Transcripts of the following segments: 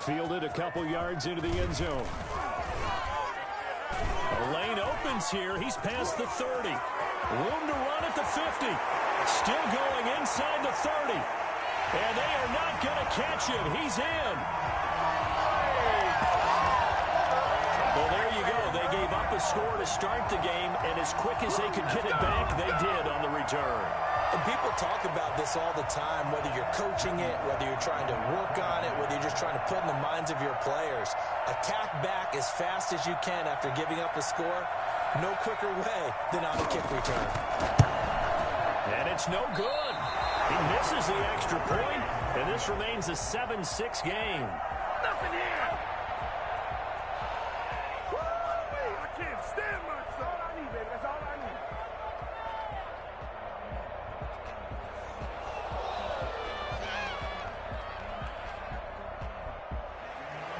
Fielded a couple yards into the end zone. The lane opens here. He's past the 30. Room to run at the 50. Still going inside the 30. And they are not going to catch him. He's in. Well, there you go. They gave up a score to start the game, and as quick as they could get it back, they did on the return. And people talk about this all the time, whether you're coaching it, whether you're trying to work on it, whether you're just trying to put in the minds of your players. Attack back as fast as you can after giving up a score. No quicker way than on a kick return. And it's no good. He misses the extra point, and this remains a 7-6 game. Nothing here. I can't stand myself. That's all I need, baby. That's all I need.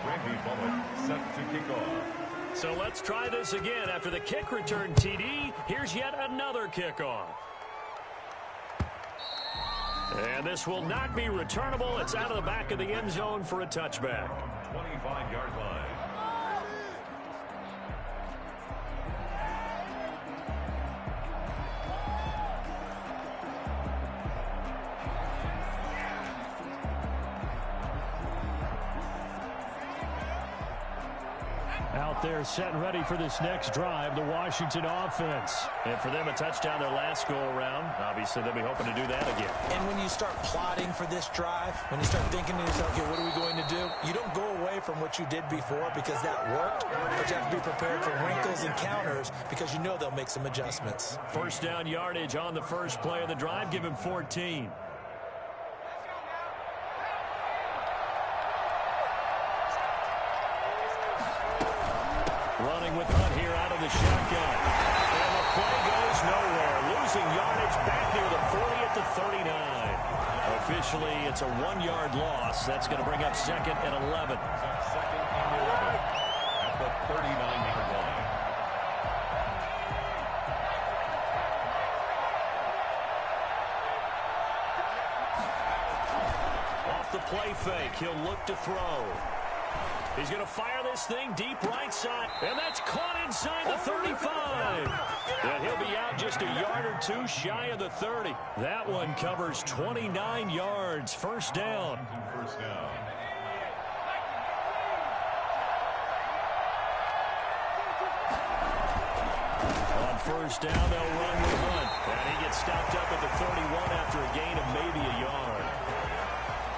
Randy Bullock set to kick off. So let's try this again. After the kick return TD, here's yet another kickoff. And this will not be returnable. It's out of the back of the end zone for a touchback. 25-yard line. Out there set and ready for this next drive, the Washington offense. And for them, a touchdown their last go-around. Obviously, they'll be hoping to do that again. And when you start plotting for this drive, when you start thinking to yourself, okay, what are we going to do? You don't go away from what you did before because that worked, but you have to be prepared for wrinkles and counters because you know they'll make some adjustments. First down yardage on the first play of the drive. Give him 14. Running with Hunt here out of the shotgun. And the play goes nowhere. Losing yardage back near the 40 at the 39. Officially, it's a 1-yard loss. That's going to bring up second and 11. Second and 11 at the 39-yard line. Off the play fake, he'll look to throw. He's going to fire this thing deep right side, and that's caught inside the 35. And he'll be out just a yard or two shy of the 30. That one covers 29 yards. First down. First down. On first down, they'll run with Hunt. And he gets stopped up at the 31 after a gain of maybe a yard.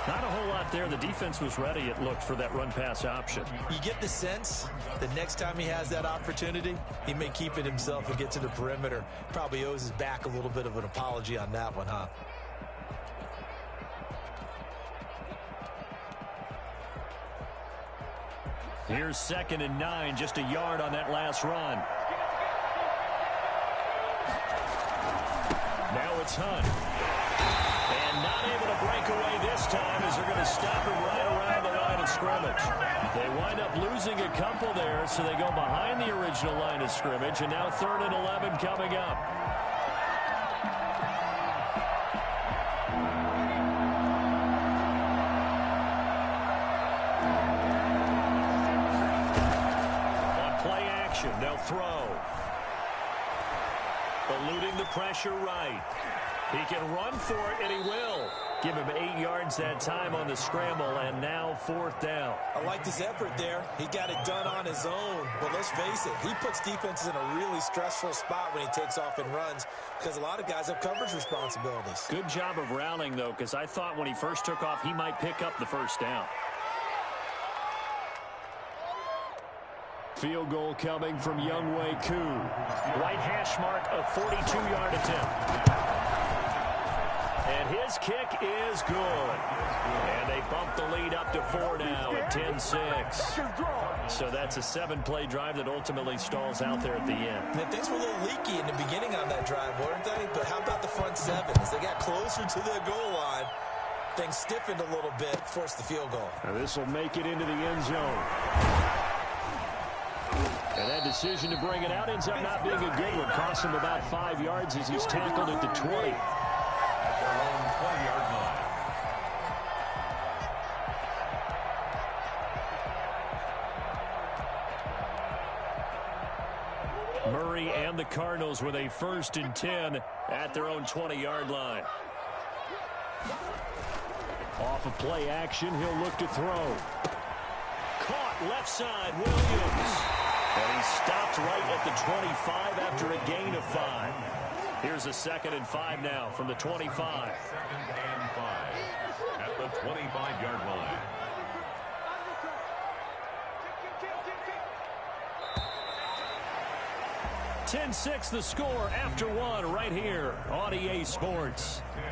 Not a whole lot there. The defense was ready, it looked, for that run-pass option. You get the sense that next time he has that opportunity, he may keep it himself and get to the perimeter. Probably owes his back a little bit of an apology on that one, huh? Here's second and 9, just a yard on that last run. Now it's Hunt. And not able to break away this time as they're going to stop him right around the line of scrimmage. They wind up losing a couple there, so they go behind the original line of scrimmage, and now 3rd and 11 coming up. On play action, they'll throw. Eluding the pressure right. He can run for it, and he will. Give him 8 yards that time on the scramble, and now 4th down. I liked his effort there. He got it done on his own. But let's face it, he puts defenses in a really stressful spot when he takes off and runs because a lot of guys have coverage responsibilities. Good job of rallying, though, because I thought when he first took off, he might pick up the first down. Field goal coming from Younghoe Koo. Right hash mark, a 42-yard attempt. And his kick is good. And they bump the lead up to 4 now at 10-6. So that's a 7-play drive that ultimately stalls out there at the end. And things were a little leaky in the beginning on that drive, weren't they? But how about the front 7? As they got closer to the goal line, things stiffened a little bit, forced the field goal. Now this will make it into the end zone. And that decision to bring it out ends up not being a good one. Costs him about 5 yards as he's tackled at the 20. At their own 20-yard line. Murray and the Cardinals with a 1st and 10 at their own 20-yard line. Off of play action, he'll look to throw. Caught left side, Williams. And he stopped right at the 25 after a gain of 5. Here's a 2nd and 5 now from the 25. 2nd and 5 at the 25-yard line. (10-6) the score after 1 right here on EA Sports. 10,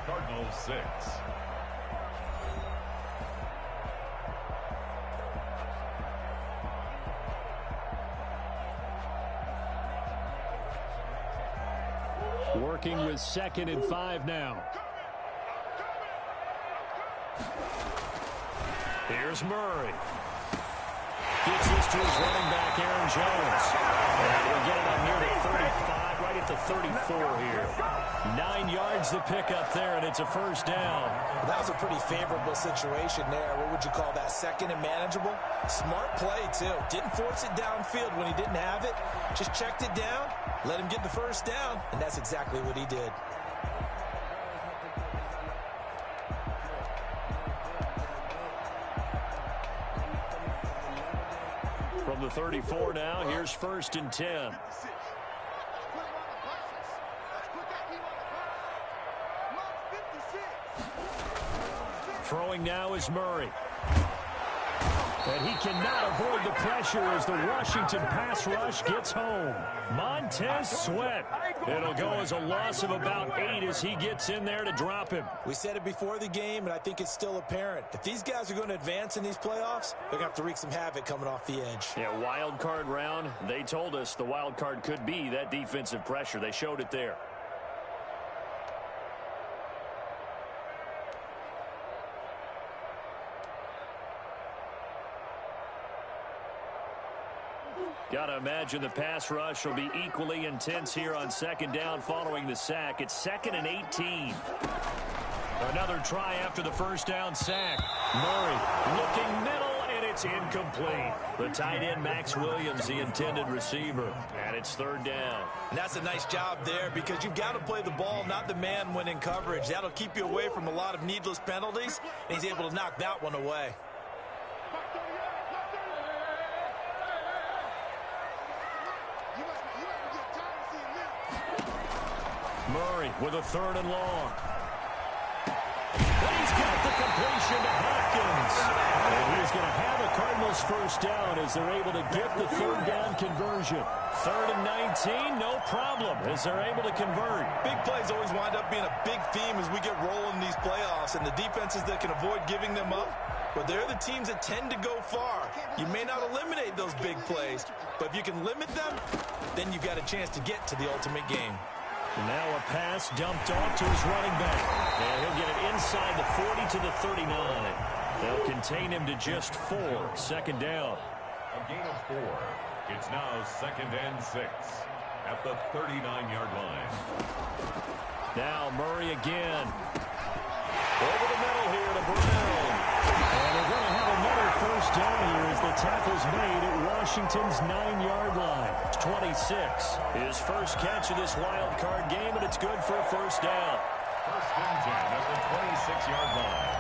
Cardinals 6. Working with 2nd and 5 now. Here's Murray. Gets this to his running back, Aaron Jones. And we'll get it up near the 35, right at the 34 here. 9 yards to pick up there, and it's a 1st down. That was a pretty favorable situation there. What would you call that? 2nd and manageable? Smart play, too. Didn't force it downfield when he didn't have it. Just checked it down, let him get the 1st down, and that's exactly what he did. From the 34 now, here's 1st and 10. Throwing now is Murray. And he cannot avoid the pressure as the Washington pass rush gets home. Montez Sweat. It'll go as a loss of about 8 as he gets in there to drop him. We said it before the game, and I think it's still apparent. If these guys are going to advance in these playoffs, they're going to have to wreak some havoc coming off the edge. Yeah, wild card round. They told us the wild card could be that defensive pressure. They showed it there. Got to imagine the pass rush will be equally intense here on 2nd down following the sack. It's 2nd and 18. Another try after the 1st down sack. Murray looking middle, and it's incomplete. The tight end, Max Williams, the intended receiver. And it's 3rd down. And that's a nice job there because you've got to play the ball, not the man when in coverage. That'll keep you away from a lot of needless penalties, and he's able to knock that one away. Murray with a 3rd and long. And he's got the completion to Hopkins. And he's going to have a Cardinals 1st down as they're able to get the 3rd down conversion. 3rd and 19, no problem as they're able to convert. Big plays always wind up being a big theme as we get rolling in these playoffs, and the defenses that can avoid giving them up, but they're the teams that tend to go far. You may not eliminate those big plays, but if you can limit them, then you've got a chance to get to the ultimate game. Now a pass dumped off to his running back. And he'll get it inside the 40 to the 39. They'll contain him to just 4. 2nd down. A gain of 4. It's now 2nd and 6 at the 39-yard line. Now Murray again. Over the middle here to Brown. And they're going to have another 1st down here as the tackle's made at Washington's 9-yard line. 26. His 1st catch of this wild card game, and it's good for a 1st down. 1st and 10 at the 26-yard line.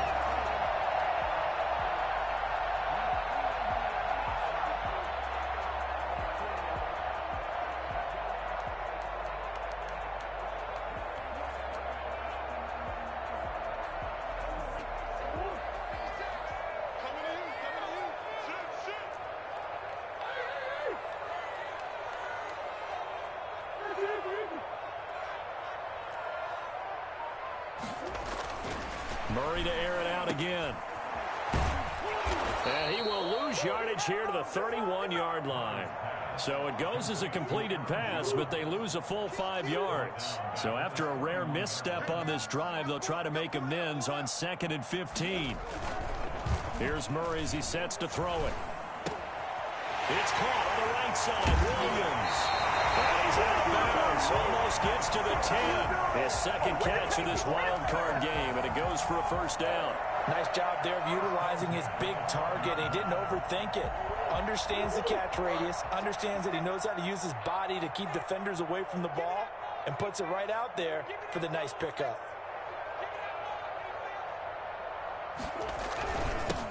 Murray to air it out again. And he will lose yardage here to the 31-yard line. So it goes as a completed pass, but they lose a full 5 yards. So after a rare misstep on this drive, they'll try to make amends on 2nd and 15. Here's Murray as he sets to throw it. It's caught on the right side. Williams. And he's out of bounds. Almost gets to the 10. His 2nd catch of this wild card game, and it goes for a 1st down. Nice job there of utilizing his big target. He didn't overthink it. Understands the catch radius, understands that he knows how to use his body to keep defenders away from the ball, and puts it right out there for the nice pickup.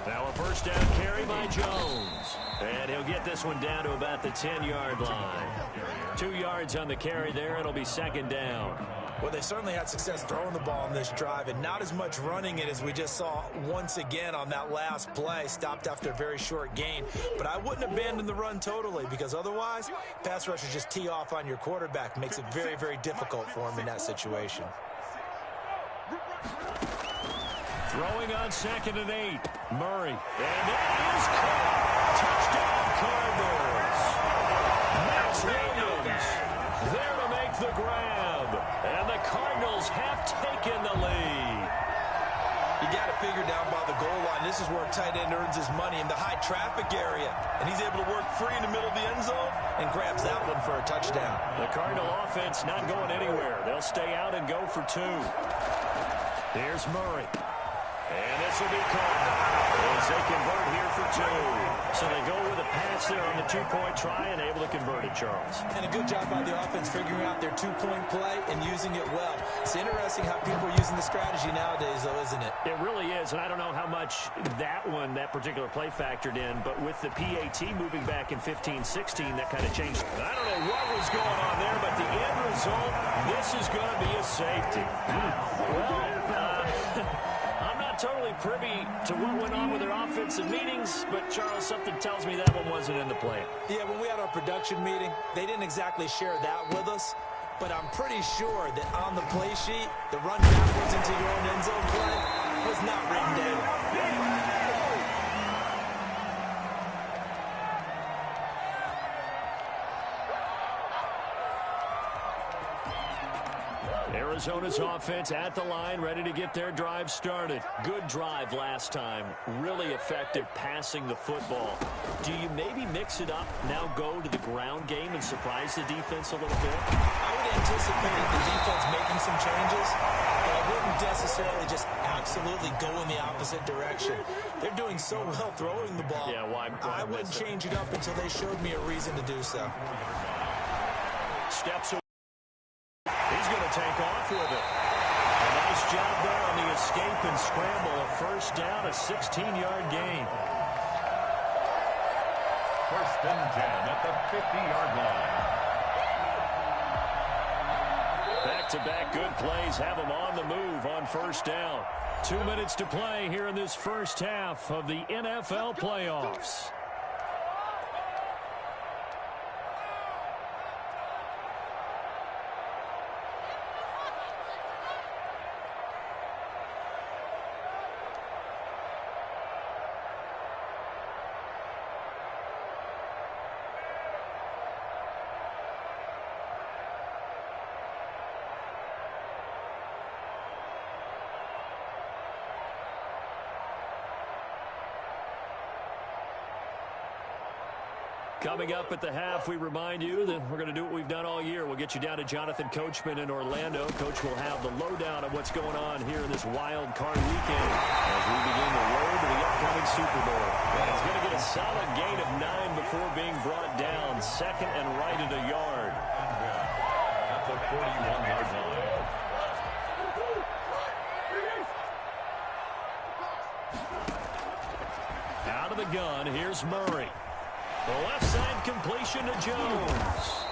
Now a first down carry by Jones. And he'll get this one down to about the 10-yard line. 2 yards on the carry there. It'll be second down. Well, they certainly had success throwing the ball on this drive, and not as much running it as we just saw once again on that last play. Stopped after a very short gain. But I wouldn't abandon the run totally, because otherwise, pass rushers just tee off on your quarterback. Makes it very, very difficult for him in that situation. Throwing on 2nd and 8. Murray. And that is caught. Touchdown Cardinals. Max Williams there to make the grab. And the Cardinals have taken the lead. You got to figure down by the goal line. This is where a tight end earns his money, in the high traffic area. And he's able to work free in the middle of the end zone and grabs that one for a touchdown. The Cardinal offense not going anywhere. They'll stay out and go for 2. Here's Murray. And this will be caught as they convert here for 2. So they go with a pass there on the 2-point try and able to convert it, Charles. And a good job by the offense figuring out their 2-point play and using it well. It's interesting how people are using the strategy nowadays, though, isn't it? It really is, and I don't know how much that particular play factored in, but with the PAT moving back in 15-16, that kind of changed. I don't know what was going on there, but the end result, this is going to be a safety. I'm not totally privy to what went on with their offensive meetings, but, Charles, something tells me that one wasn't in the plan. Yeah, when we had our production meeting, they didn't exactly share that with us, but I'm pretty sure that on the play sheet, the run backwards into your own end zone play was not written down. Arizona's offense at the line, ready to get their drive started. Good drive last time. Really effective passing the football. Do you maybe mix it up, now go to the ground game and surprise the defense a little bit? I would anticipate the defense making some changes, but I wouldn't necessarily just absolutely go in the opposite direction. They're doing so well throwing the ball. Yeah, why I wouldn't change it up until they showed me a reason to do so. Steps away. He's going to take off with it. A nice job there on the escape and scramble. A first down, a 16-yard gain. First and 10 at the 50-yard line. Back-to-back good plays have them on the move on first down. 2 minutes to play here in this first half of the NFL playoffs. Coming up at the half, we remind you that we're going to do what we've done all year. We'll get you down to Jonathan Coachman in Orlando. Coach will have the lowdown of what's going on here in this wild card weekend as we begin the road to the upcoming Super Bowl. And it's going to get a solid gain of 9 before being brought down. Second and right at a yard. At the 41-yard line. Out of the gun, here's Murray. The left side completion to Jones.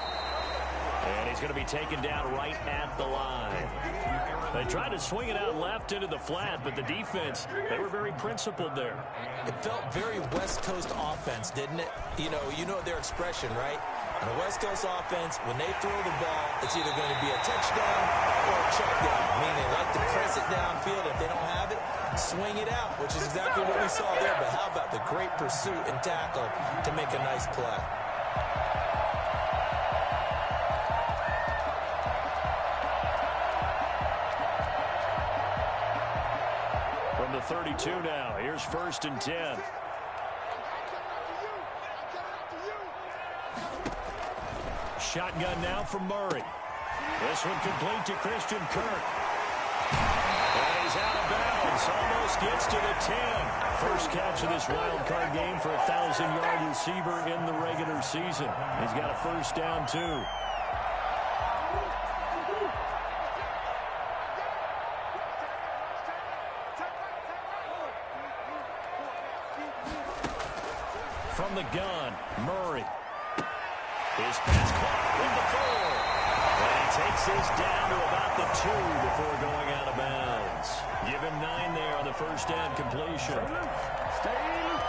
And he's going to be taken down right at the line. They tried to swing it out left into the flat, but the defense, they were very principled there. It felt very West Coast offense, didn't it? You know their expression, right? On a West Coast offense, when they throw the ball, it's either going to be a touchdown or a check down. Meaning they like to press it downfield. If they don't have it, swing it out, which is exactly what we saw there. But how about the great pursuit and tackle to make a nice play? From the 32 now, here's first and 10. Shotgun now from Murray. This one complete to Christian Kirk. And He's out of bounds. Almost gets to the 10. First catch of this wild card game for a 1,000-yard receiver in the regular season. He's got a first down, too. From the gun, Murray. His pass caught with the 4. And he takes this down to about the 2 before going out of bounds. Give him 9 there on the first down completion. Stay loose.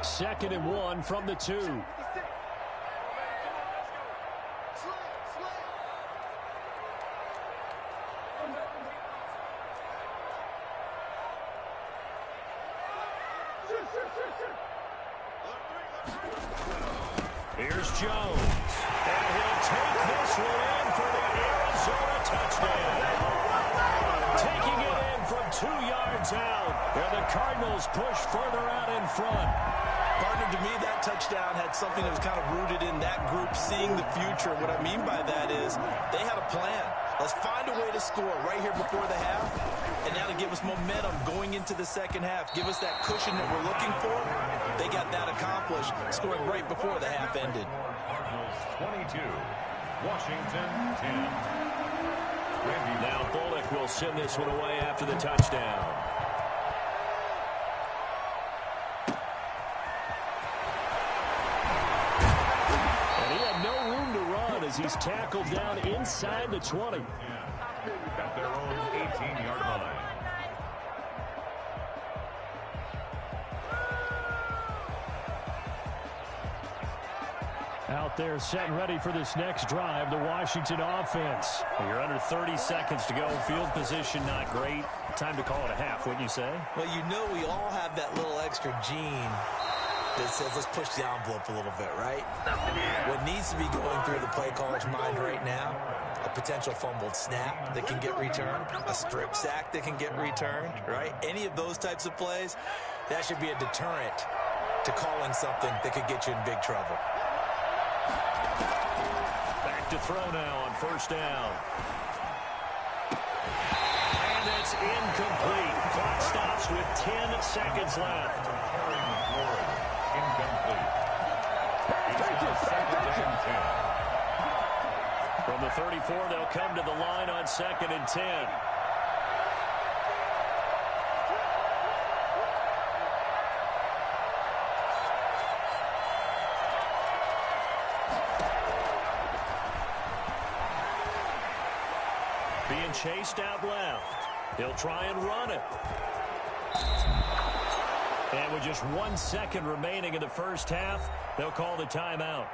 Second and 1 from the 2. Here's Jones. And he'll take this one in for the Arizona touchdown. Taking it in from 2 yards out. And the Cardinals push further out in front. Partner, to me, that touchdown had something that was kind of rooted in that group seeing the future. What I mean by that is they had a plan. Let's find a way to score right here before the half. And now to give us momentum going into the second half. Give us that cushion that we're looking for. They got that accomplished, scoring right before the half ended. Cardinals 22, Washington 10. Now Bullock will send this one away after the touchdown. As he's tackled down inside the 20. At their own 18-yard line. Out there set and ready for this next drive, the Washington offense. You're under 30 seconds to go. Field position not great. Time to call it a half, wouldn't you say? Well, you know we all have that little extra gene that says let's push the envelope a little bit, right? What needs to be going through the play caller's mind right now, a potential fumbled snap that can get returned, a strip sack that can get returned, right? Any of those types of plays, that should be a deterrent to calling something that could get you in big trouble. Back to throw now on first down. And it's incomplete. Clock stops with 10 seconds left. Incomplete. It's second and 10. From the 34, they'll come to the line on 2nd and 10. Being chased out left. He'll try and run it. And with just 1 second remaining in the first half, they'll call the timeout.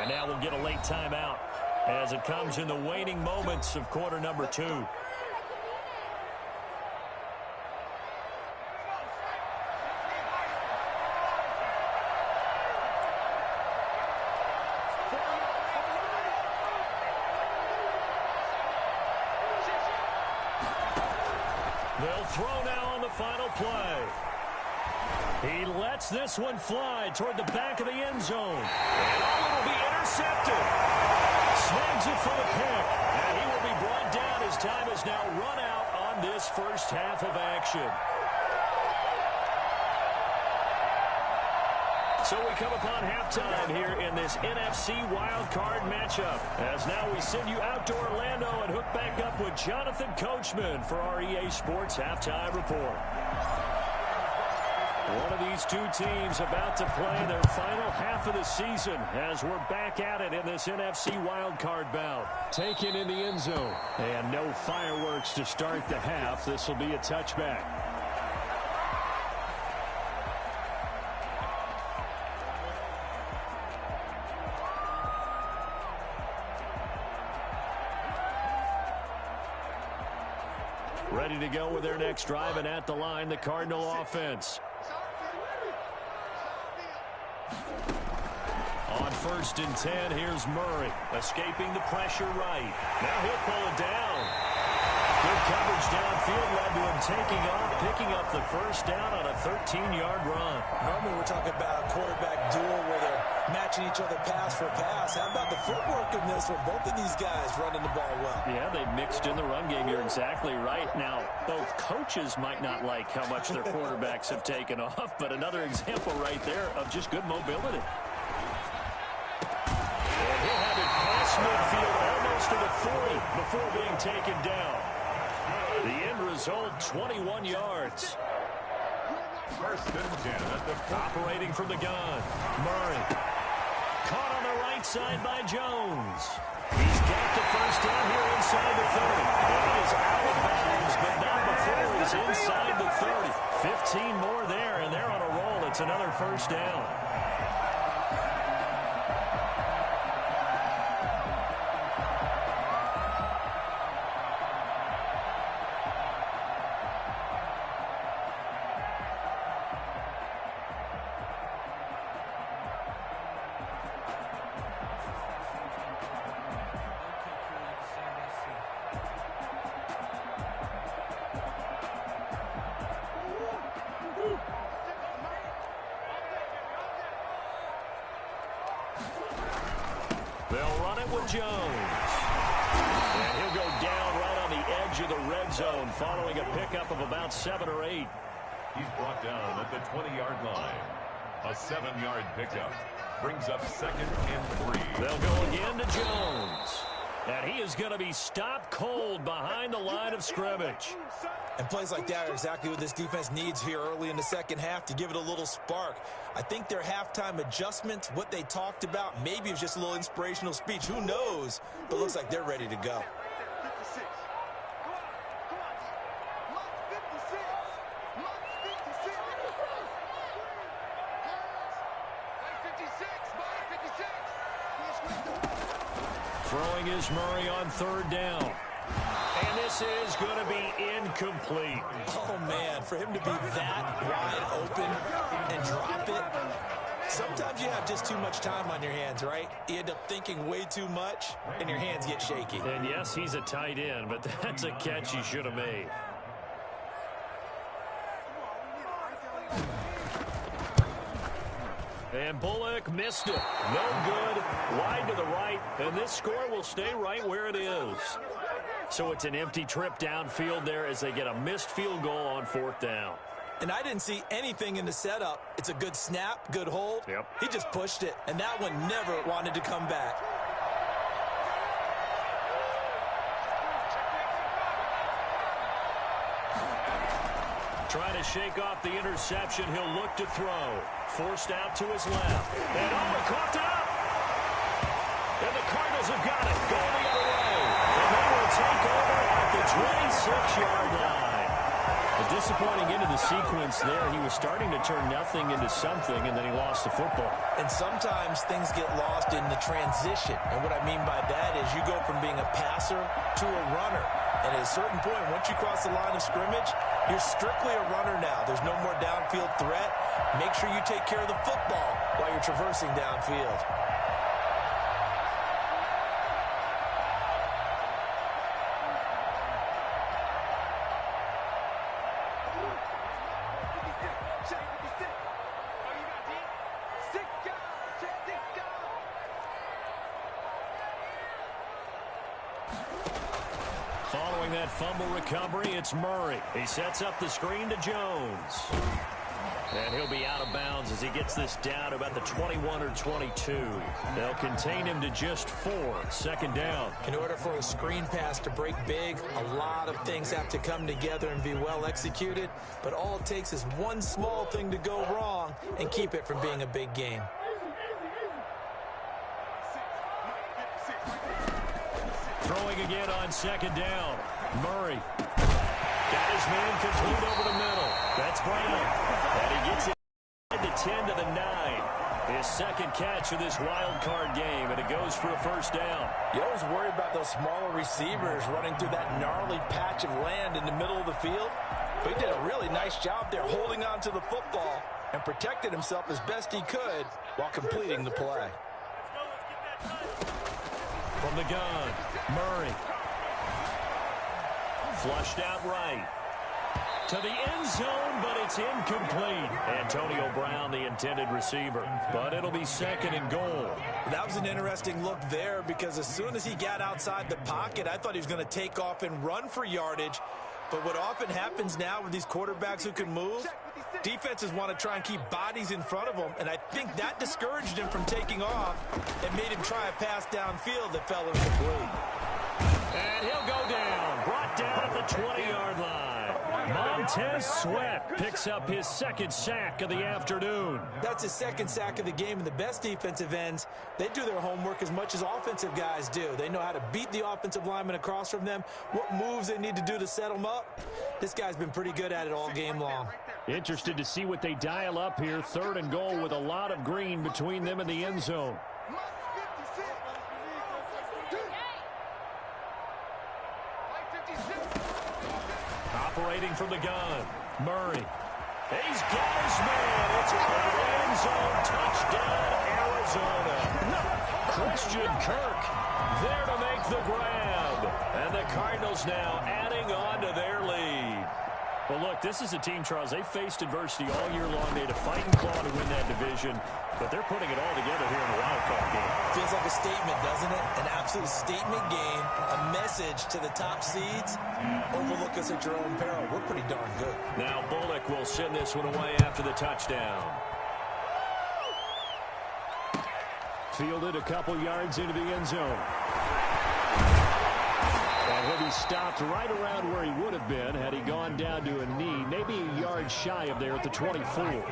And now we'll get a late timeout as it comes in the waning moments of quarter number 2. They'll throw now on the final play. He lets this one fly toward the back of the end zone. And it will be intercepted. Snags it for the pick. And he will be brought down. His time is now run out on this first half of action. So we come upon halftime here in this NFC wildcard matchup. As now we send you out to Orlando and hook back up with Jonathan Coachman for our EA Sports Halftime Report. One of these two teams about to play their final half of the season as we're back at it in this NFC wildcard bout. Taken in the end zone. And no fireworks to start the half. This will be a touchback. Ready to go with their next drive, and at the line, the Cardinal offense. On 1st and 10, here's Murray, escaping the pressure right. Now he'll pull it down. Good coverage downfield led to him taking off, picking up the first down on a 13-yard run. Normally we're talking about a quarterback duel where they're matching each other pass for pass. How about the footwork in this one? Both of these guys running the ball well. Yeah, they mixed in the run game. You're exactly right. Now, both coaches might not like how much their quarterbacks have taken off, but another example right there of just good mobility. And he'll have it past midfield almost to the 40 before being taken down. The end result, 21 yards. 1st and 10 at the Operating from the gun. Murray. Caught on the right side by Jones. He's got the first down here inside the 30. And he is out of bounds, but not before he's inside the 30. 15 more there, and they're on a roll. It's another first down. They'll run it with Jones. And he'll go down right on the edge of the red zone following a pickup of about 7 or 8. He's brought down at the 20-yard line. A 7-yard pickup brings up 2nd and 3. They'll go again to Jones. And he is going to be stopped cold behind the line of scrimmage. And plays like that are exactly what this defense needs here early in the second half to give it a little spark. I think their halftime adjustments, what they talked about, maybe it was just a little inspirational speech. Who knows? But looks like they're ready to go. Throwing is Murray on 3rd down. And this is going to be incomplete. Oh, man, for him to be that wide open and drop it. Sometimes you have just too much time on your hands, right? You end up thinking way too much, and your hands get shaky. And yes, he's a tight end, but that's a catch he should have made. And Bullock missed it. No good. Wide to the right. And this score will stay right where it is. So it's an empty trip downfield there as they get a missed field goal on 4th down. And I didn't see anything in the setup. It's a good snap, good hold. Yep. He just pushed it, and that one never wanted to come back. Trying to shake off the interception. He'll look to throw. Forced out to his left. And he coughed it up. And the Cardinals have got it. Going the other way. And they will take over at the 26-yard line. A disappointing end of the sequence there. He was starting to turn nothing into something, and then he lost the football. And sometimes things get lost in the transition. And what I mean by that is you go from being a passer to a runner. And at a certain point, once you cross the line of scrimmage, you're strictly a runner now. There's no more downfield threat. Make sure you take care of the football while you're traversing downfield. Following that fumble recovery, it's Murray. He sets up the screen to Jones. And he'll be out of bounds as he gets this down to about the 21 or 22. They'll contain him to just 4. 2nd down. In order for a screen pass to break big, a lot of things have to come together and be well executed. But all it takes is one small thing to go wrong and keep it from being a big game. Throwing again on 2nd down. Murray. Got his man complete over the middle. That's Brown. And he gets it the 10 to the 9. His 2nd catch of this wild card game, and it goes for a first down. You always worry about those smaller receivers running through that gnarly patch of land in the middle of the field. But he did a really nice job there holding on to the football and protected himself as best he could while completing the play. From the gun, Murray. Flushed out right. To the end zone, but it's incomplete. Antonio Brown, the intended receiver. But it'll be second and goal. That was an interesting look there because as soon as he got outside the pocket, I thought he was going to take off and run for yardage. But what often happens now with these quarterbacks who can move, defenses want to try and keep bodies in front of them, and I think that discouraged him from taking off and made him try a pass downfield that fell incomplete. And he'll go down, brought down at the 20-yard line. Montez Sweat picks up his second sack of the afternoon. That's his second sack of the game, and the best defensive ends, they do their homework as much as offensive guys do. They know how to beat the offensive lineman across from them, what moves they need to do to set them up. This guy's been pretty good at it all game long. Interested to see what they dial up here. Third and goal with a lot of green between them and the end zone. Operating from the gun, Murray. He's got his man. It's a end zone touchdown, Arizona. Christian Kirk there to make the grab. And the Cardinals now adding on to their lead. Well, look, this is a team, Charles. They faced adversity all year long. They had to fight and claw to win that division, but they're putting it all together here in the wild card game. Feels like a statement, doesn't it? An absolute statement game, a message to the top seeds. Overlook us at your own peril. We're pretty darn good. Now Bullock will send this one away after the touchdown. Fielded a couple yards into the end zone. And he'll be stopped right around where he would have been had he gone down to a knee, maybe a yard shy of there at the 24.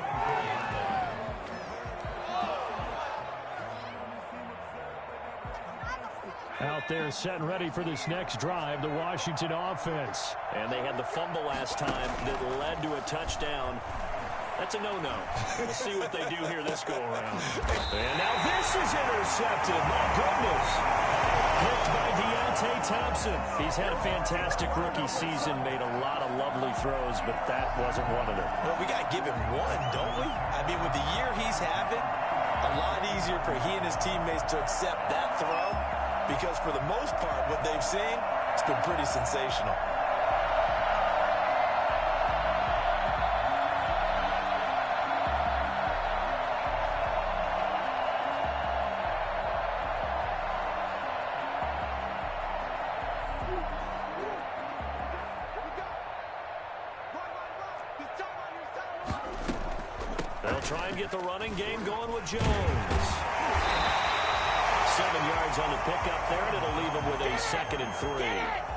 Out there set and ready for this next drive, the Washington offense. And they had the fumble last time that led to a touchdown. That's a no-no. We'll see what they do here this go-around. And now this is intercepted. My goodness. Picked by Deontay Thompson. He's had a fantastic rookie season, made a lot of lovely throws, but that wasn't one of them. Well, we got to give him one, don't we? I mean, with the year he's having, a lot easier for he and his teammates to accept that throw because for the most part, what they've seen, it's been pretty sensational. They'll try and get the running game going with Jones. 7 yards on the pickup there, and it'll leave him with a 2nd and 3.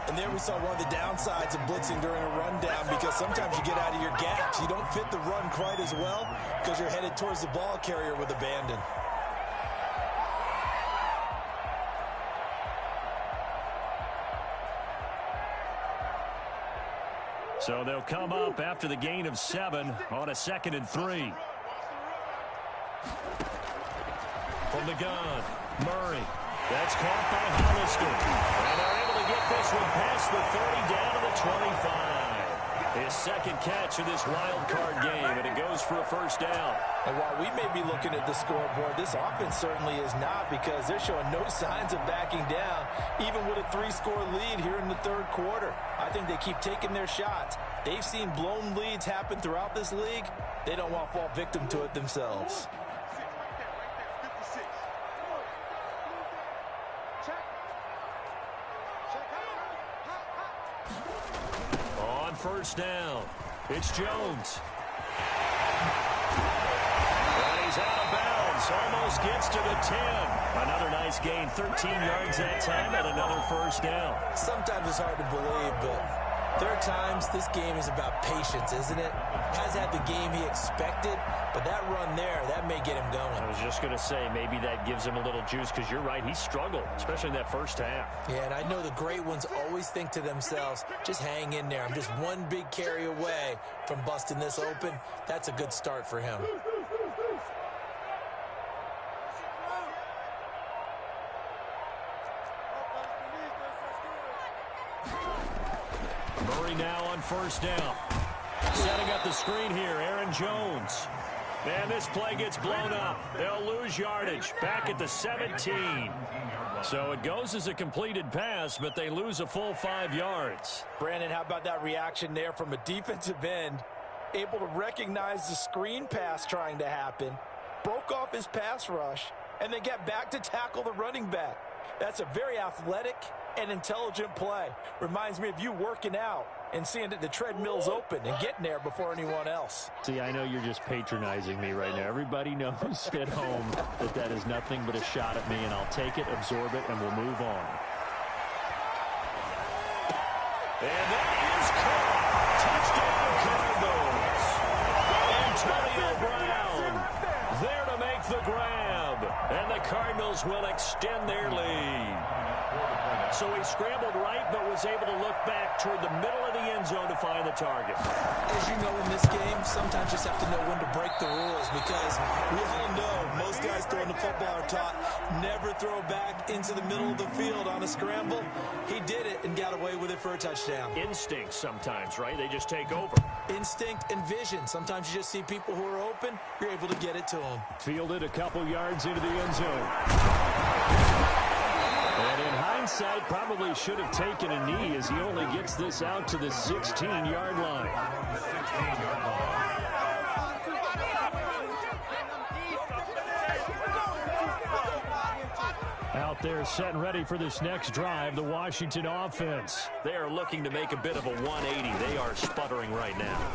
And there we saw one of the downsides of blitzing during a rundown because sometimes you get out of your gaps. You don't fit the run quite as well because you're headed towards the ball carrier with abandon. So they'll come up after the gain of 7 on a 2nd and 3. From the gun, Murray. That's caught by Hollister. And they're able to get this one past the 30 down to the 25. His second catch of this wild card game, and it goes for a first down. And while we may be looking at the scoreboard, this offense certainly is not because they're showing no signs of backing down, even with a 3-score lead here in the third quarter. I think they keep taking their shots. They've seen blown leads happen throughout this league. They don't want to fall victim to it themselves. On first down, it's Jones. And he's out of bounds, almost gets to the 10. Another nice gain, 13 yards that time, and another first down. Sometimes it's hard to believe, but there are times this game is about patience, isn't it? Has had the game he expected, but that run there, that may get him going. I was just going to say, maybe that gives him a little juice, because you're right, he struggled, especially in that first half. Yeah, and I know the great ones always think to themselves, just hang in there. I'm just one big carry away from busting this open. That's a good start for him. Murray now on first down. Setting up the screen here, Aaron Jones. And this play gets blown up. They'll lose yardage back at the 17. So it goes as a completed pass, but they lose a full 5 yards. Brandon, how about that reaction there from a defensive end? Able to recognize the screen pass trying to happen, broke off his pass rush, and then get back to tackle the running back. That's a very athletic and intelligent play. Reminds me of you working out and seeing that the treadmill's open and getting there before anyone else. See, I know you're just patronizing me right now. Everybody knows at home that that is nothing but a shot at me, and I'll take it, absorb it, and we'll move on. And that is caught. Touchdown, Cardinals. Antonio Brown there to make the grab. And the Cardinals will extend their lead. So he scrambled right, but was able to look back toward the middle of the end zone to find the target. As you know, in this game, sometimes you just have to know when to break the rules, because we all know most guys throwing the football are taught never throw back into the middle of the field on a scramble. He did it and got away with it for a touchdown. Instinct sometimes, right? They just take over. Instinct and vision. Sometimes you just see people who are open, you're able to get it to them. Fielded a couple yards into the end zone. And in hindsight, probably should have taken a knee, as he only gets this out to the 16-yard line. Out there set and ready for this next drive, the Washington offense. They are looking to make a bit of a 180. They are sputtering right now.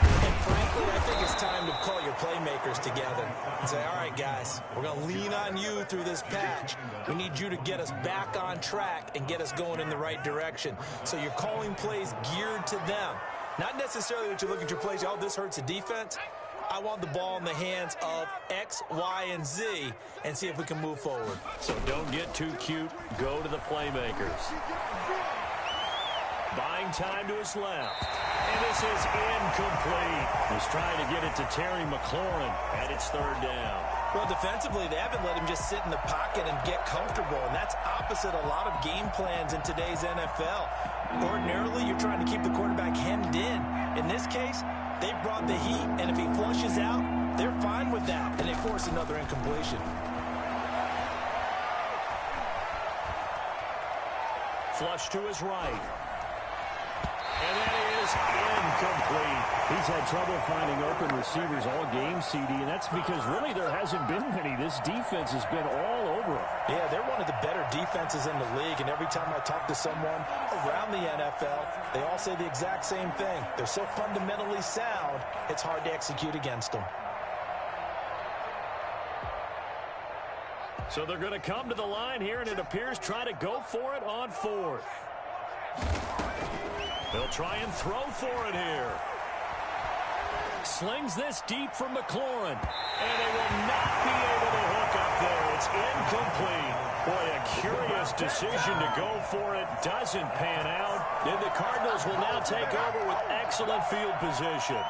And frankly, I think it's time to call your playmakers together and say, all right, guys, we're going to lean on you through this patch. We need you to get us back on track and get us going in the right direction. So you're calling plays geared to them. Not necessarily that you look at your plays, oh, this hurts the defense. I want the ball in the hands of X, Y, and Z and see if we can move forward. So don't get too cute. Go to the playmakers. Buying time to his left. And this is incomplete. He's trying to get it to Terry McLaurin, and it's third down. Well, defensively, they haven't let him just sit in the pocket and get comfortable, and that's opposite a lot of game plans in today's NFL. Ordinarily, you're trying to keep the quarterback hemmed in. In this case, they brought the heat, and if he flushes out, they're fine with that, and they force another incompletion. Flush to his right. And that is incomplete. He's had trouble finding open receivers all game, CD, and that's because really there hasn't been many. This defense has been all over him. Yeah, they're one of the better defenses in the league, and every time I talk to someone around the NFL, they all say the exact same thing. They're so fundamentally sound, it's hard to execute against them. So they're going to come to the line here, and it appears try to go for it on fourth. They'll try and throw for it here. Slings this deep from McLaurin. And they will not be able to hook up there. It's incomplete. Boy, a curious decision to go for it. Doesn't pan out. And the Cardinals will now take over with excellent field position.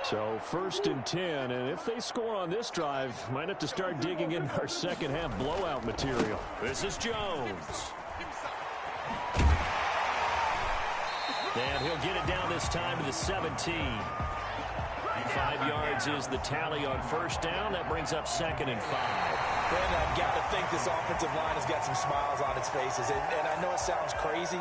So 1st and 10, and if they score on this drive, might have to start digging in our second half blowout material. This is Jones. And he'll get it down this time to the 17. 5 yards is the tally on first down. That brings up 2nd and 5. Brandon, I've got to think this offensive line has got some smiles on its faces. And I know it sounds crazy,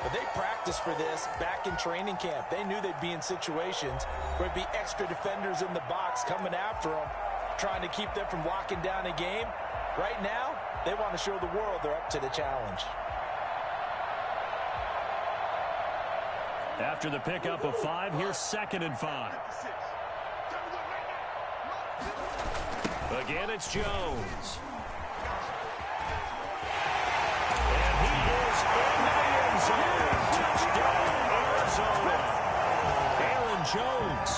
but they practiced for this back in training camp. They knew they'd be in situations where it'd be extra defenders in the box coming after them, trying to keep them from locking down a game. Right now, they want to show the world they're up to the challenge. After the pickup of 5, here's 2nd and 5. Again, it's Jones. And he is in the end zone. Touchdown, Arizona. Aaron Jones,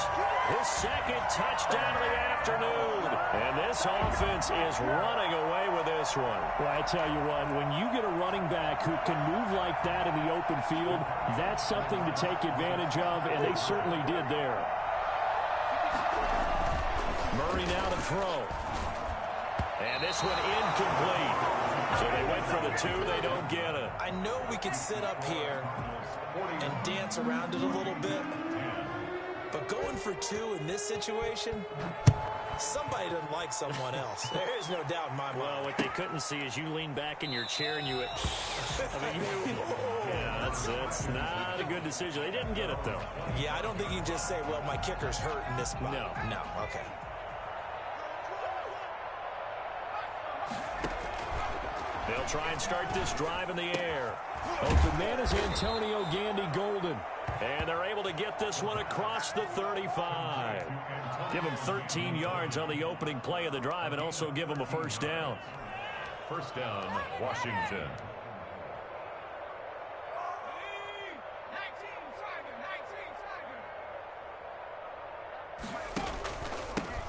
his 2nd touchdown of the afternoon. And this offense is running away with this one. Well, I tell you what, when you get a running back who can move like that in the open field, that's something to take advantage of, and they certainly did there. Murray now to throw. And this one incomplete. So they went for the 2. They don't get it. I know we could sit up here and dance around it a little bit, but going for 2 in this situation, somebody doesn't like someone else. There's no doubt in my mind. Well, what they couldn't see is you lean back in your chair and you went, yeah, that's not a good decision. They didn't get it, though. Yeah, I don't think you can just say, well, my kicker's hurt in this spot. No, okay. They'll try and start this drive in the air. Open man is Antonio Gandy Golden. And they're able to get this one across the 35. Give them 13 yards on the opening play of the drive and also give them a first down. First down, Washington.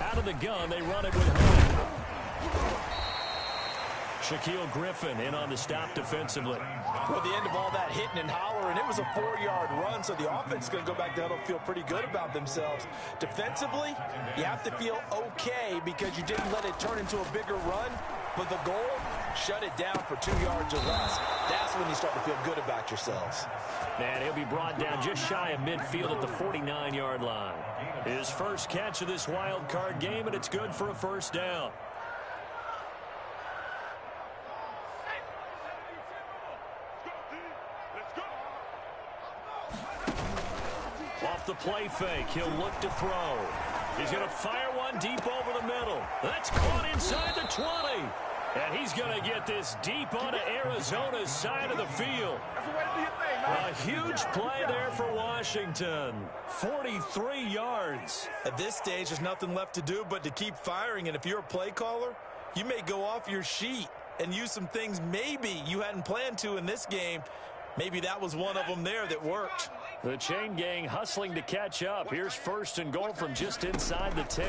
Out of the gun, they run it with Hunt. Shaquille Griffin in on the stop defensively. Well, the end of all that hitting and hollering, it was a 4-yard run, so the offense is going to go back to huddle, feel pretty good about themselves. Defensively, you have to feel okay because you didn't let it turn into a bigger run, but the goal, shut it down for 2 yards or less. That's when you start to feel good about yourselves. And he'll be brought down just shy of midfield at the 49-yard line. His first catch of this wild card game, and it's good for a first down. Off the play fake, he'll look to throw. He's going to fire one deep over the middle. That's caught inside the 20. And he's going to get this deep onto Arizona's side of the field. A huge play there for Washington. 43 yards. At this stage, there's nothing left to do but to keep firing. And if you're a play caller, you may go off your sheet and use some things maybe you hadn't planned to in this game. Maybe that was one of them there that worked. The chain gang hustling to catch up. Here's first and goal from just inside the 10.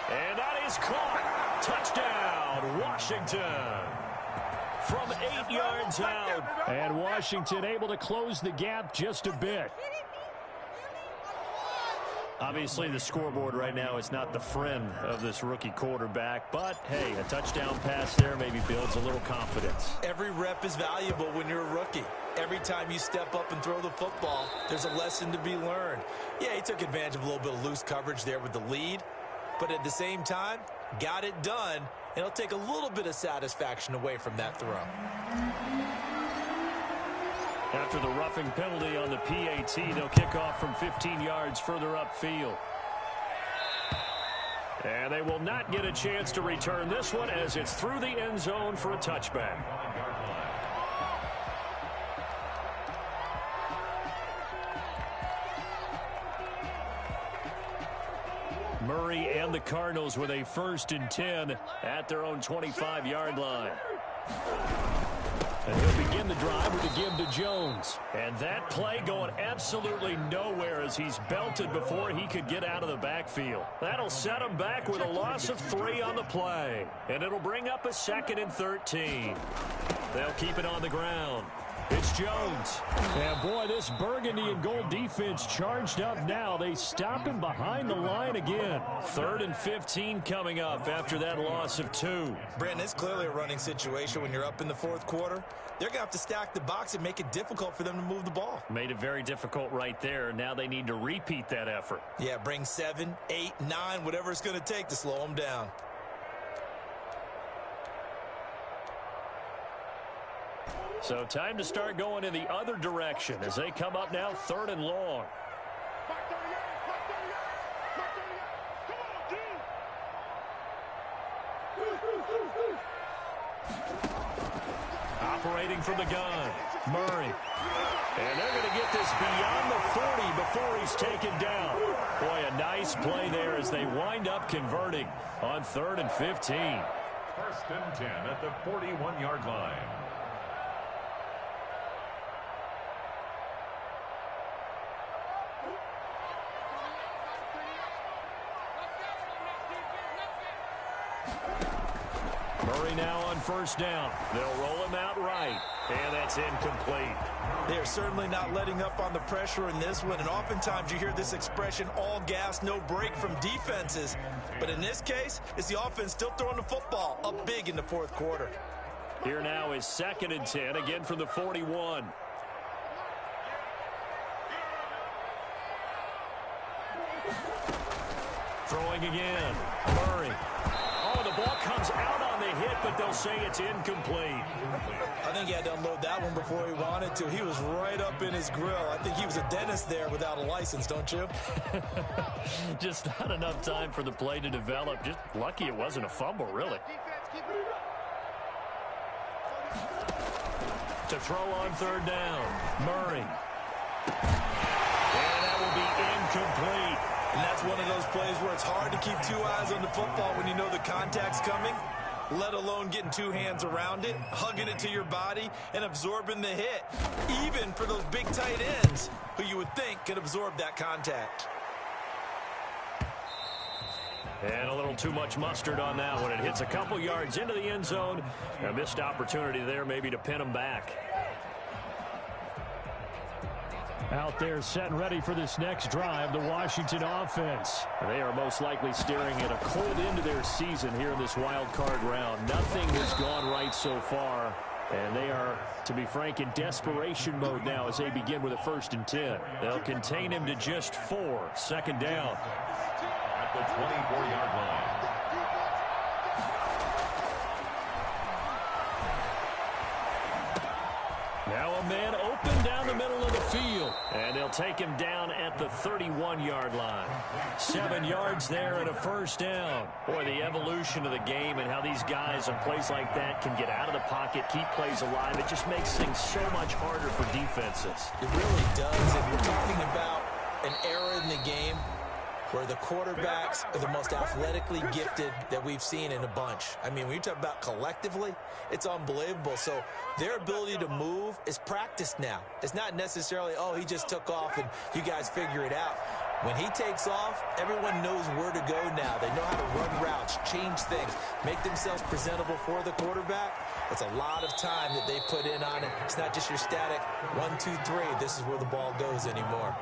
And that is caught. Touchdown, Washington. From 8 yards out. And Washington able to close the gap just a bit. Obviously, the scoreboard right now is not the friend of this rookie quarterback. But, hey, a touchdown pass there maybe builds a little confidence. Every rep is valuable when you're a rookie. Every time you step up and throw the football, there's a lesson to be learned. Yeah, he took advantage of a little bit of loose coverage there with the lead. But at the same time, got it done. And it'll take a little bit of satisfaction away from that throw. After the roughing penalty on the PAT, they'll kick off from 15 yards further upfield. And they will not get a chance to return this one as it's through the end zone for a touchback. Murray and the Cardinals with a 1st and 10 at their own 25-yard line. And he'll begin the drive with a give to Jones. And that play going absolutely nowhere as he's belted before he could get out of the backfield. That'll set him back with a loss of 3 on the play. And it'll bring up a 2nd and 13. They'll keep it on the ground. It's Jones. And boy, this burgundy and gold defense charged up now. They stop him behind the line again. 3rd and 15 coming up after that loss of 2. Brandon, it's clearly a running situation when you're up in the 4th quarter. They're going to have to stack the box and make it difficult for them to move the ball. Made it very difficult right there. Now they need to repeat that effort. Yeah, bring 7, 8, 9, whatever it's going to take to slow them down. So time to start going in the other direction as they come up now 3rd and long. Operating from the gun, Murray. And they're going to get this beyond the 40 before he's taken down. Boy, a nice play there as they wind up converting on 3rd and 15. 1st and 10 at the 41-yard line. Murray now on first down. They'll roll him out right, and that's incomplete. They're certainly not letting up on the pressure in this one, and oftentimes you hear this expression, all gas, no break from defenses. But in this case, it's the offense still throwing the football up big in the fourth quarter. Here now is 2nd and 10, again from the 41. Throwing again. Murray. Oh, the ball comes out on the hit, but they'll say it's incomplete. I think he had to unload that one before he wanted to. He was right up in his grill. I think he was a dentist there without a license, don't you? Just not enough time for the play to develop. Just lucky it wasn't a fumble, really. To throw on 3rd down. Murray. And that will be incomplete. And that's one of those plays where it's hard to keep 2 eyes on the football when you know the contact's coming, let alone getting 2 hands around it, hugging it to your body, and absorbing the hit, even for those big tight ends who you would think could absorb that contact. And a little too much mustard on that one. It hits a couple yards into the end zone. A missed opportunity there maybe to pin them back. Out there set and ready for this next drive, the Washington offense. They are most likely staring at a cold end to their season here in this wild card round. Nothing has gone right so far, and they are, to be frank, in desperation mode now as they begin with a 1st and 10. They'll contain him to just 4, 2nd down. At the 24-yard line. Now a man open down the middle of the field. And they'll take him down at the 31-yard line. 7 yards there and a 1st down. Boy, the evolution of the game and how these guys on plays like that can get out of the pocket, keep plays alive, it just makes things so much harder for defenses. It really does. And we're talking about an era in the game where the quarterbacks are the most athletically gifted that we've seen in a bunch. I mean, when you talk about collectively, it's unbelievable. So their ability to move is practiced now. It's not necessarily, oh, he just took off and you guys figure it out. When he takes off, everyone knows where to go now. They know how to run routes, change things, make themselves presentable for the quarterback. It's a lot of time that they put in on it. It's not just your static 1, 2, 3. This is where the ball goes anymore.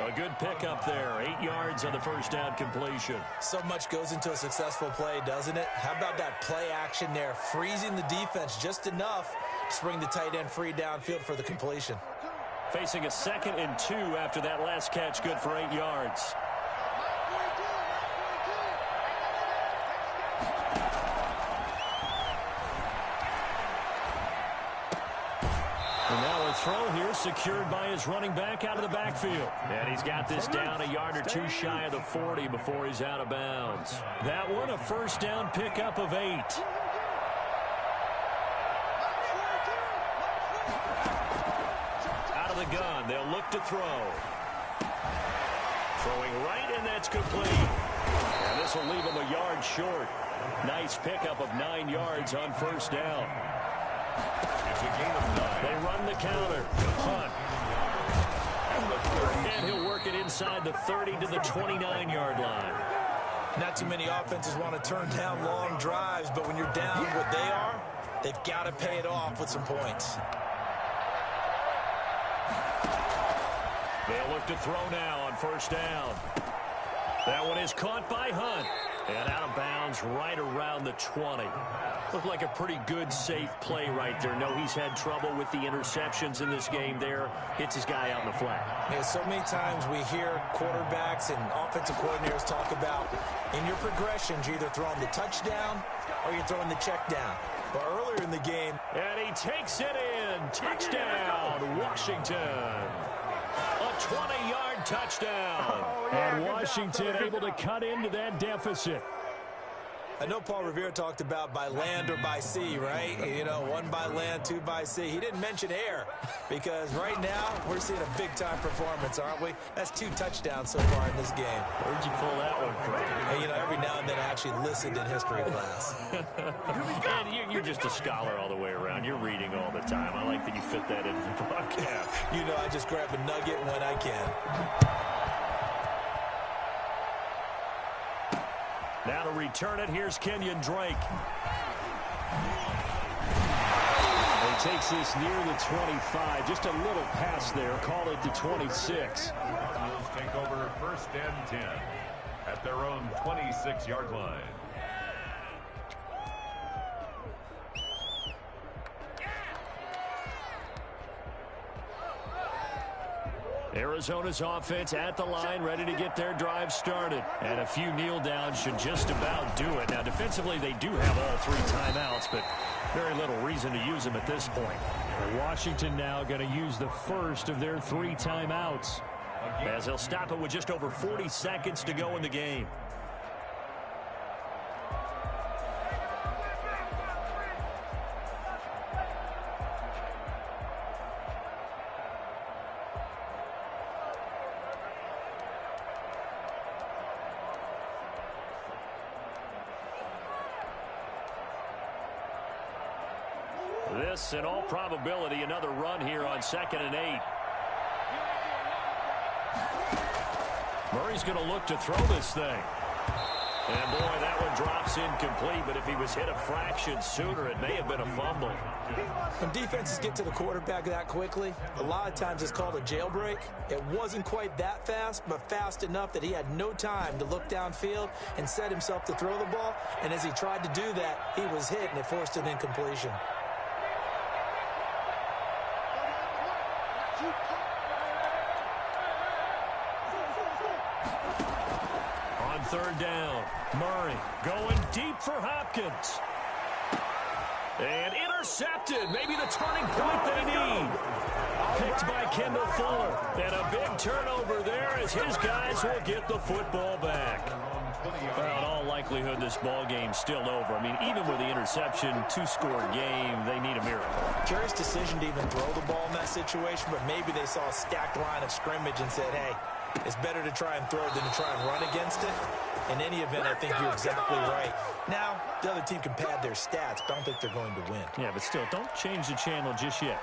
A good pickup there. 8 yards on the 1st down completion. So much goes into a successful play, doesn't it? How about that play action there? Freezing the defense just enough to bring the tight end free downfield for the completion. Facing a 2nd and 2 after that last catch, good for 8 yards. And now a throw here secured by his running back out of the backfield. And he's got this down a yard or 2 shy of the 40 before he's out of bounds. That one a 1st down pickup of 8. Out of the gun, they'll look to throw. Throwing right, and that's complete. And this will leave him a yard short. Nice pickup of 9 yards on 1st down. It's a gain of 9. They run the counter. Hunt. And he'll work it inside the 30 to the 29-yard line. Not too many offenses want to turn down long drives, but when you're down what they are, they've got to pay it off with some points. They'll look to throw now on 1st down. That one is caught by Hunt. And out of bounds right around the 20. Looked like a pretty good, safe play right there. No, he's had trouble with the interceptions in this game there. Hits his guy out in the flat. Yeah, so many times we hear quarterbacks and offensive coordinators talk about in your progressions, you're either throwing the touchdown or you're throwing the check down. But earlier in the game. And he takes it in. Touchdown, Washington. A 20-yard touchdown. And Washington able to cut into that deficit. I know Paul Revere talked about by land or by sea, right? You know, 1 by land, 2 by sea. He didn't mention air because right now we're seeing a big-time performance, aren't we? That's 2 touchdowns so far in this game. Where'd you pull that one from? And, you know, every now and then I actually listened in history class. And you're just a scholar all the way around. You're reading all the time. I like that you fit that into the broadcast. You know, I just grab a nugget when I can. Now to return it, here's Kenyon Drake. Takes this near the 25. Just a little pass there. Call it the 26. Cardinals take over 1st and 10 at their own 26-yard line. Arizona's offense at the line, ready to get their drive started. And a few kneel downs should just about do it. Now, defensively, they do have all 3 timeouts, but very little reason to use them at this point. Washington now going to use the first of their 3 timeouts, as they'll stop it with just over 40 seconds to go in the game. This, in all probability, another run here on 2nd and 8. Murray's going to look to throw this thing. And, boy, that one drops incomplete, but if he was hit a fraction sooner, it may have been a fumble. When defenses get to the quarterback that quickly, a lot of times it's called a jailbreak. It wasn't quite that fast, but fast enough that he had no time to look downfield and set himself to throw the ball. And as he tried to do that, he was hit, and it forced an incompletion. On 3rd down, Murray going deep for Hopkins. And intercepted. Maybe the turning point they need. Picked by Kendall Fuller. And a big turnover there as his guys will get the football back. Well, in all likelihood, this ball game's still over. I mean, even with the interception, 2-score game, they need a miracle. Curious decision to even throw the ball in that situation, but maybe they saw a stacked line of scrimmage and said, hey, it's better to try and throw than to try and run against it. In any event, I think you're exactly right. Now, the other team can pad their stats, but I don't think they're going to win. Yeah, but still, don't change the channel just yet.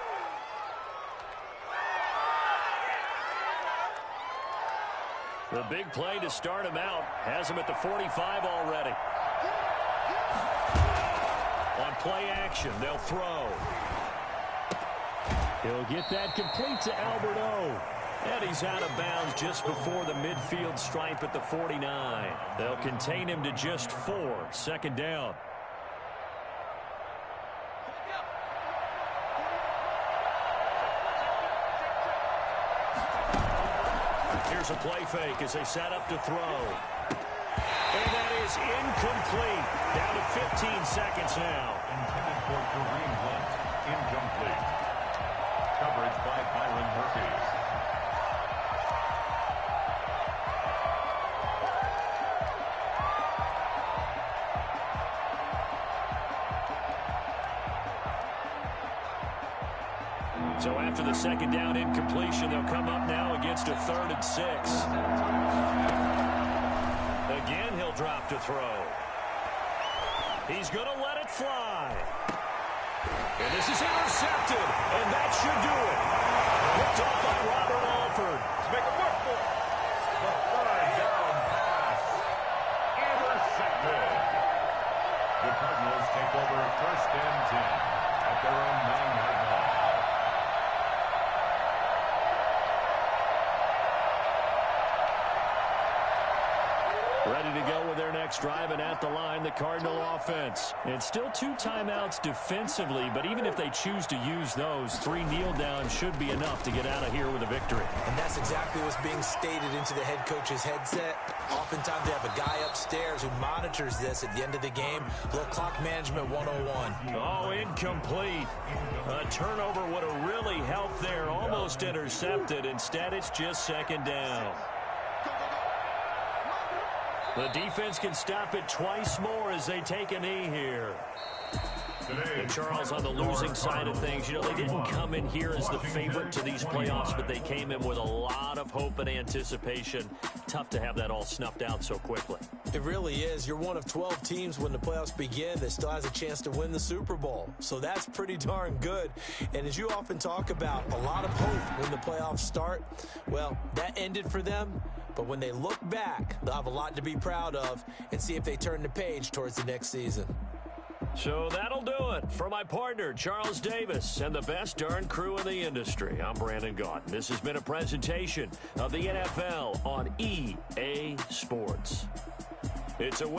The big play to start him out has him at the 45 already. On play action, they'll throw. He'll get that complete to Albert O. And he's out of bounds just before the midfield stripe at the 49. They'll contain him to just 4. 2nd down. Here's a play fake as they set up to throw. And that is incomplete. Down to 15 seconds now. Intended for Kareem Hunt. Incomplete. Coverage by Byron Murphy. So after the 2nd down incompletion, they'll come up now against a 3rd and 6. Again, he'll drop to throw. He's going to let it fly. And this is intercepted, and that should do it. Picked off by Robert Alford. Let's make it work for him. The 3rd-down pass. Intercepted. The Cardinals take over 1st and 10 at their own 9-yard line. Ready to go with their next drive, and at the line, the Cardinal offense. And still 2 timeouts defensively, but even if they choose to use those, 3 kneel downs should be enough to get out of here with a victory. And that's exactly what's being stated into the head coach's headset. Oftentimes they have a guy upstairs who monitors this at the end of the game. Little clock management 101. Oh, incomplete. A turnover would have really helped there. Almost intercepted. Instead, it's just 2nd down. The defense can stop it twice more as they take a knee here. And Charles, on the losing side of things, you know, they didn't come in here as the favorite to these playoffs, but they came in with a lot of hope and anticipation. Tough to have that all snuffed out so quickly. It really is. You're one of 12 teams when the playoffs begin that still has a chance to win the Super Bowl. So that's pretty darn good. And as you often talk about, a lot of hope when the playoffs start. Well, that ended for them. But when they look back, they'll have a lot to be proud of and see if they turn the page towards the next season. So that'll do it. For my partner, Charles Davis, and the best darn crew in the industry, I'm Brandon Gaudin. This has been a presentation of the NFL on EA Sports. It's a win.